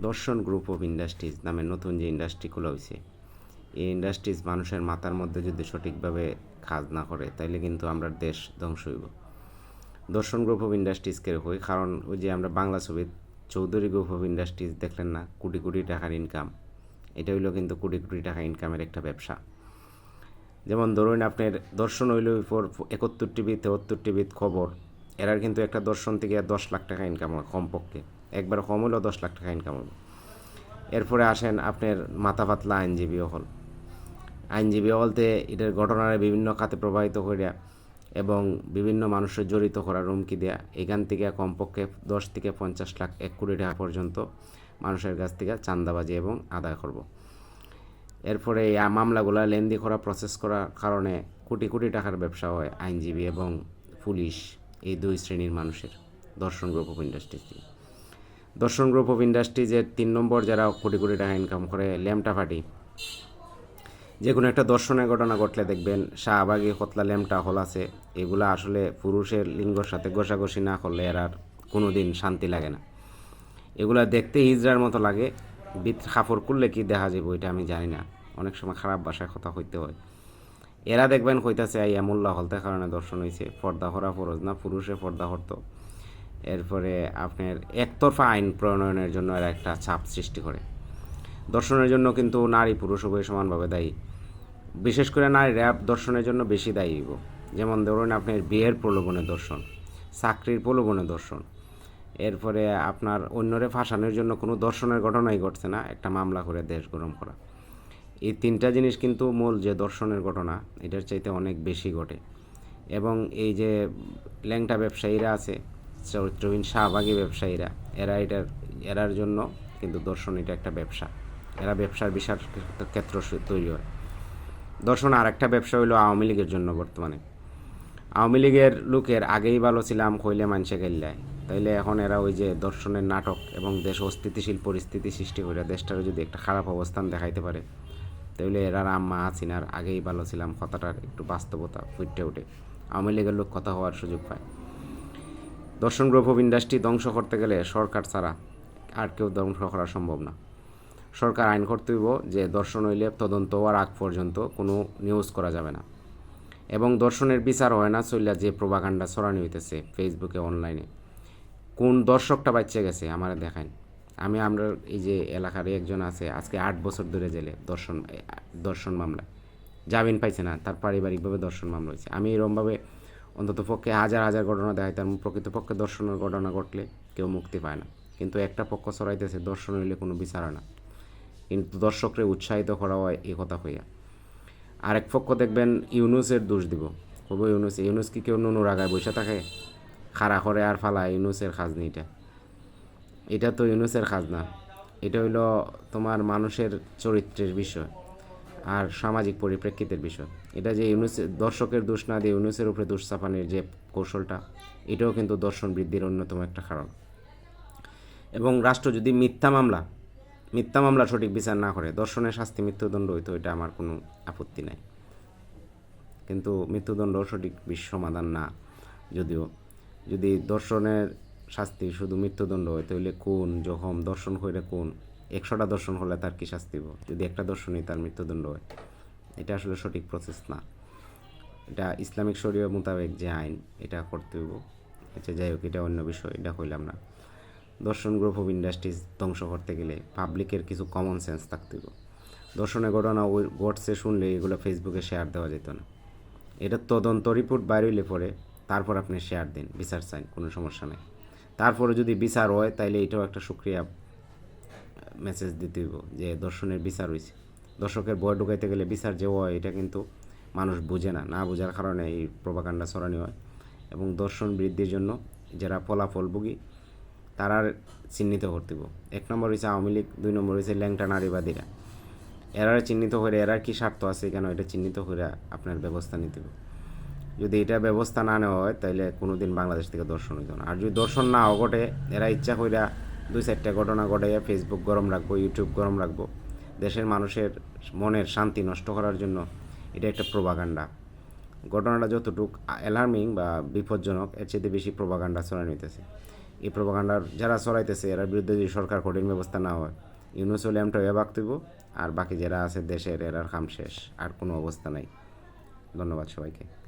দর্শন group of industries নামে নতুন যে ইন্ডাস্ট্রিগুলো হয়েছে, এই ইন্ডাস্ট্রিজ মানুষের মাথার মধ্যে যদি সঠিকভাবে কাজ না করে তাইলে কিন্তু আমরা দেশ ধ্বংস হইব। দর্শন গ্রুপ অফ ইন্ডাস্ট্রিজকে হই কারণ ওই যে আমরা বাংলা ছবির চৌধুরী গ্রুপ অফ ইন্ডাস্ট্রিজ দেখলেন না, কোটি কোটি টাকার ইনকাম। এটা হইলো কিন্তু কোটি কোটি টাকা ইনকামের একটা ব্যবসা। যেমন ধরুন আপনার দর্শন হইল পর 71 টিভি 73 টিভির খবর, এরার কিন্তু একটা দর্শন থেকে 10 লাখ টাকা ইনকাম হয় কমপক্ষে, একবার কম হলেও 10 লাখ টাকা ইনকাম হবে। এরপরে আসেন আপনার মাথা পাতলা আইনজীবী হল। আইনজীবী হলতে এটার ঘটনার বিভিন্ন খাতে প্রবাহিত করিয়া এবং বিভিন্ন মানুষের জড়িত করার হুমকি দেয়া, এখান থেকে কমপক্ষে 10 থেকে 50 লাখ 1 কোটি টাকা পর্যন্ত মানুষের কাছ থেকে চাঁদাবাজি এবং আদায় করব। এরপরে এই মামলাগুলো লেন্দি করা প্রসেস করার কারণে কোটি কোটি টাকার ব্যবসা হয় আইনজীবী এবং পুলিশ, এই দুই শ্রেণীর মানুষের দর্শন গ্রুপ অফ ইন্ডাস্ট্রিজ দিয়ে। দর্শন গ্রুপ অফ ইন্ডাস্ট্রিজের 3 নম্বর যারা কোটি কোটি টাকা ইনকাম করে ল্যামটা পার্টি। যে কোনো একটা দর্শনের ঘটনা ঘটলে দেখবেন শাহবাগী কতলা ল্যামটা হল আছে, এগুলো আসলে পুরুষের লিঙ্গর সাথে ঘষাঘষি না করলে এর আর কোনো দিন শান্তি লাগে না। এগুলো দেখতে হিজড়ার মতো লাগে, কাপড় করলে কি দেখা যাবে ওইটা আমি জানি না, অনেক সময় খারাপ ভাষায় কথা কইতে হয়। এরা দেখবেন কইতাছে এই মোল্লা হলতে কারণে দর্শন হয়েছে, পর্দা করা ফরজ না, পুরুষে পর্দা করতো। এরপরে আপনার একতরফা আইন প্রণয়নের জন্য এরা একটা চাপ সৃষ্টি করে। দর্শনের জন্য কিন্তু নারী পুরুষ উভয় সমানভাবে দায়ী, বিশেষ করে নারীরা দর্শনের জন্য বেশি দায়ী। যেমন ধরুন আপনার বিয়ের প্রলোভনে দর্শন, চাকরির প্রলোভনে দর্শন, এরপরে আপনার অন্যরে ফাঁসানোর জন্য কোনো দর্শনের ঘটনাই ঘটছে না, একটা মামলা করে দেশ গরম করা। এই 3টা জিনিস কিন্তু মূল যে দর্শনের ঘটনা এটার চাইতে অনেক বেশি ঘটে। এবং এই যে ল্যাংটা ব্যবসায়ীরা আছে, চরিত্রহীন শাহবাগী ব্যবসায়ীরা, এরার জন্য কিন্তু দর্শন এটা একটা ব্যবসা। এরা ব্যবসার বিশাল ক্ষেত্র তৈরি হয়। দর্শন আর একটা ব্যবসা হইলো আওয়ামী লীগের জন্য বর্তমানে। আওয়ামী লীগের লোকের আগেই ভালো ছিলাম কইলে মানুষে গেল্লায়, তাইলে এখন এরা ওই যে দর্শনের নাটক এবং দেশ অস্থিতিশীল পরিস্থিতি সৃষ্টি করে দেশটার যদি একটা খারাপ অবস্থান দেখাইতে পারে, তাহলে এরা আম্মা হাসিনার আগেই ভালো ছিলাম কথাটার একটু বাস্তবতা ফুটে ওঠে, আওয়ামী লীগের লোক কথা হওয়ার সুযোগ পায়। দর্শন গ্রুপ অফ ইন্ডাস্ট্রি ধ্বংস করতে গেলে সরকার ছাড়া আর কেউ ধ্বংস করা সম্ভব না। সরকার আইন করতে হইব যে দর্শন হইলে তদন্ত হওয়ার আগ পর্যন্ত কোনো নিউজ করা যাবে না, এবং দর্শনের বিচার হয় না চলিয়া যে প্রোপাগান্ডা ছড়ানি হইতেছে ফেসবুকে অনলাইনে, কোন দর্শকটা বাচ্চা গেছে আমার দেখান। আমরা এই যে এলাকারই একজন আছে আজকে 8 বছর ধরে জেলে দর্শন মামলায়, জামিন পাইছে না, তার পারিবারিকভাবে দর্শন মামলা হয়েছে। আমি এরকমভাবে অন্তত পক্ষে হাজার হাজার ঘটনা দেখাই, তার প্রকৃতপক্ষে দর্শনের ঘটনা ঘটলে কেউ মুক্তি পায় না, কিন্তু একটা পক্ষ ছড়াইতেছে দর্শন হইলে কোনো বিচার হয় না, কিন্তু দর্শকরে উৎসাহিত করা হয় এই কথা কইয়া। আরেক পক্ষ দেখবেন ইউনুসের দোষ দিব, কব ইউনুস কি কেউ নুনুর আগায় বসে থাকে খাড়া করে আর ফালায়, ইউনুসের খাজনি এটা তো ইউনুসের খাজনা, এটা হইল তোমার মানুষের চরিত্রের বিষয় আর সামাজিক পরিপ্রেক্ষিতের বিষয়। এটা যে দর্শকের দোষ না দিয়ে ইউনুসের উপরে দোষ চাপানোর যে কৌশলটা, এটাও কিন্তু দর্শন বৃদ্ধির অন্যতম একটা কারণ। এবং রাষ্ট্র যদি মিথ্যা মামলা সঠিক বিচার না করে দর্শনের শাস্তি মৃত্যুদণ্ড হইতো, এটা আমার কোনো আপত্তি নাই, কিন্তু মৃত্যুদণ্ড সঠিক সমাধান না। যদিও যদি দর্শনের শাস্তি শুধু মৃত্যুদণ্ড হয় তাহলে কোন জখম দর্শন হইলে কোন 100টা দর্শন হলে তার কি শাস্তি হইব, যদি একটা দর্শনই তার মৃত্যুদণ্ড হয়, এটা আসলে সঠিক প্রসেস না। এটা ইসলামিক শরীয়ত মোতাবেক যে আইন এটা করতে হইব। আচ্ছা যাই হোক, এটা অন্য বিষয়, এটা কইলাম না। দর্শন গ্রুপ অফ ইন্ডাস্ট্রিজ ধ্বংস করতে গেলে পাবলিকের কিছু কমন সেন্স থাকতে হইব। দর্শনের ঘটনা ওই ঘটছে শুনলে এগুলো ফেসবুকে শেয়ার দেওয়া যেত না, এটা তদন্ত রিপোর্ট বাইর হইলে পরে তারপর আপনি শেয়ার দিন, বিচার চান, কোনো সমস্যা নেই। তারপরে যদি বিচার হয় তাইলে এটাও একটা সুক্রিয়া মেসেজ দিতে হইব যে দর্শনের বিচার হয়েছে। দর্শকের ভয় ঢুকাইতে গেলে বিচার যে হয় এটা কিন্তু মানুষ বুঝে না, না বোঝার কারণে এই প্রোপাগান্ডা ছড়ানি হয়। এবং দর্শন বৃদ্ধির জন্য যারা ফলাফলভোগী তারা চিহ্নিত করতে হইব। 1 নম্বর হয়েছে আওয়ামী লীগ, 2 নম্বর হয়েছে ল্যাংটা নারীবাদীরা। এরা চিহ্নিত করে এরার কী স্বার্থ আছে কেন এটা চিহ্নিত করে আপনার ব্যবস্থা নিতে হবে। যদি এটা ব্যবস্থা না নেওয়া হয় তাহলে কোনো দিন বাংলাদেশ থেকে দর্শন হইত না। আর যদি দর্শন নাও ঘটে, এরা ইচ্ছা কইরা 2-4টা ঘটনা ঘটাইয়া ফেসবুক গরম রাখবো, ইউটিউব গরম রাখবো, দেশের মানুষের মনের শান্তি নষ্ট করার জন্য। এটা একটা প্রোপাগান্ডা। ঘটনাটা যতটুকু অ্যালার্মিং বা বিপজ্জনক, এর চেয়ে বেশি প্রোপাগান্ডা ছড়ানো হইতেছে। এই প্রোপাগান্ডার যারা চলাইতেছে এর বিরুদ্ধে যদি সরকার কঠিন ব্যবস্থা না হয়, ইউনুস হলে এমটা হয়ে বাগতেইব, আর বাকি যারা আছে দেশের এরার কাম শেষ, আর কোনো অবস্থা নাই। ধন্যবাদ সবাইকে।